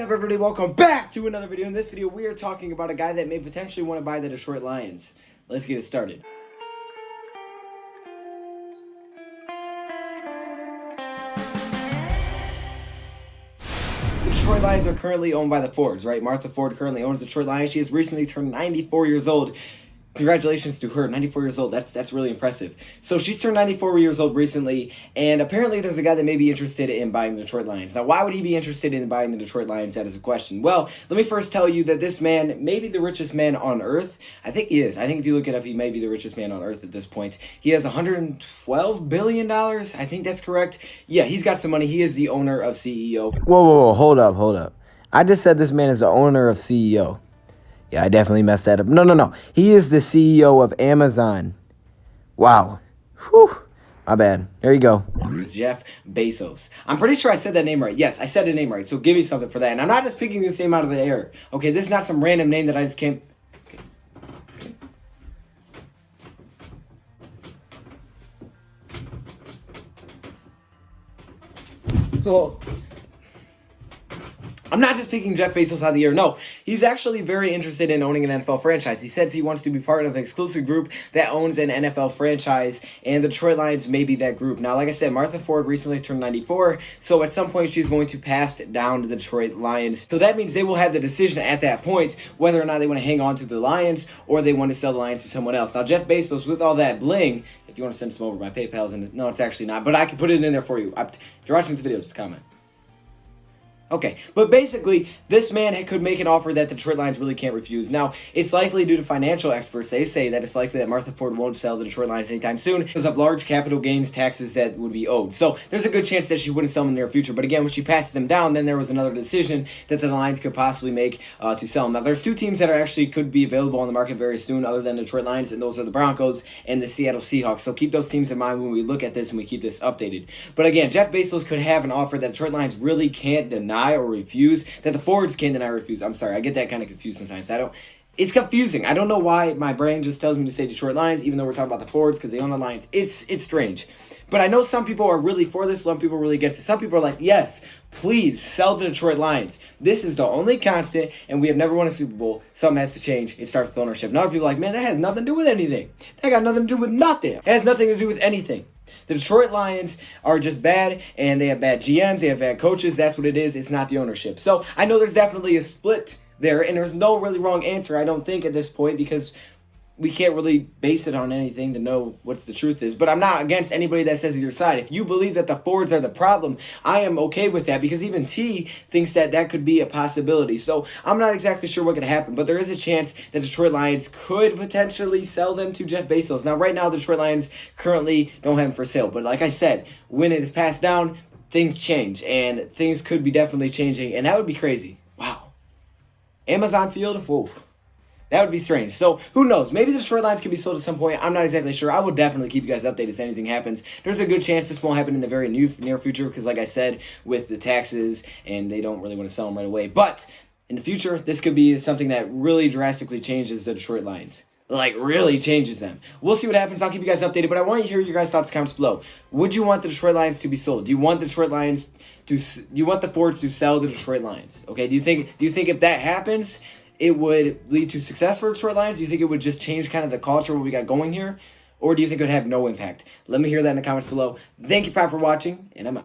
What's up, everybody? Welcome back to another video. In this video, we are talking about a guy that may potentially want to buy the Detroit Lions. Let's get it started. The Detroit Lions are currently owned by the Fords, right? Martha Ford currently owns the Detroit Lions. She has recently turned 94 years old. Congratulations to her, 94 years old. That's really impressive. So she's turned 94 years old recently, and apparently there's a guy that may be interested in buying the Detroit Lions. Now, why would he be interested in buying the Detroit Lions? That is a question. Well, let me first tell you that this man may be the richest man on earth. I think he is. I think if you look it up, he may be the richest man on earth at this point. He has $112 billion. I think that's correct. Yeah, he's got some money. He is the owner of CEO. Whoa, hold up. I just said this man is the owner of CEO. Yeah, I definitely messed that up. No. He is the CEO of Amazon. Wow. Whew. My bad. There you go. Jeff Bezos. I'm pretty sure I said that name right. Yes, I said the name right. So give me something for that. And I'm not just picking this name out of the air. Okay, this is not some random name that I just can't... Well, I'm not just picking Jeff Bezos out of the air. No, he's actually very interested in owning an NFL franchise. He says he wants to be part of an exclusive group that owns an NFL franchise, and the Detroit Lions may be that group. Now, like I said, Martha Ford recently turned 94, so at some point she's going to pass it down to the Detroit Lions. So that means they will have the decision at that point whether or not they want to hang on to the Lions or they want to sell the Lions to someone else. Now, Jeff Bezos, with all that bling, if you want to send some over, my PayPal's in it. No, it's actually not, but I can put it in there for you. If you're watching this video, just comment. Okay, but basically, this man could make an offer that the Detroit Lions really can't refuse. Now, it's likely due to financial experts. They say that it's likely that Martha Ford won't sell the Detroit Lions anytime soon because of large capital gains taxes that would be owed. So there's a good chance that she wouldn't sell them in the near future. But again, when she passes them down, then there was another decision that the Lions could possibly make to sell them. Now, there's two teams that could be available on the market very soon other than the Detroit Lions, and those are the Broncos and the Seattle Seahawks. So keep those teams in mind when we look at this and we keep this updated. But again, Jeff Bezos could have an offer that the Detroit Lions really can't deny or refuse, that the Fords can't deny or refuse. I'm sorry, I get that kind of confused sometimes. It's confusing. I don't know why my brain just tells me to say Detroit Lions, even though we're talking about the Fords because they own the Lions. It's strange. But I know some people are really for this, some people are really against it. Some people are like, yes, please sell the Detroit Lions. This is the only constant, and we have never won a Super Bowl. Something has to change. It starts with ownership. Now people are like, man, that has nothing to do with anything. That got nothing to do with nothing. It has nothing to do with anything. The Detroit Lions are just bad, and they have bad GMs, they have bad coaches. That's what it is. It's not the ownership. So I know there's definitely a split there, and there's no really wrong answer, I don't think, at this point, because we can't really base it on anything to know what the truth is. But I'm not against anybody that says either side. If you believe that the Fords are the problem, I am okay with that, because even T thinks that that could be a possibility. So I'm not exactly sure what could happen, but there is a chance that Detroit Lions could potentially sell them to Jeff Bezos. Now, right now, the Detroit Lions currently don't have them for sale. But like I said, when it is passed down, things change, and things could be definitely changing, and that would be crazy. Wow. Amazon Field? Whoa. That would be strange. So, who knows? Maybe the Detroit Lions can be sold at some point. I'm not exactly sure. I will definitely keep you guys updated if anything happens. There's a good chance this won't happen in the very near future because, like I said, with the taxes, and they don't really want to sell them right away. But in the future, this could be something that really drastically changes the Detroit Lions. Like, really changes them. We'll see what happens. I'll keep you guys updated, but I want to hear your guys' thoughts in the comments below. Would you want the Detroit Lions to be sold? Do you want the Detroit Lions to... you want the Fords to sell the Detroit Lions? Okay, do you think if that happens, it would lead to success for Detroit Lions? Do you think it would just change kind of the culture what we got going here? Or do you think it would have no impact? Let me hear that in the comments below. Thank you, Pat, for watching, and I'm out.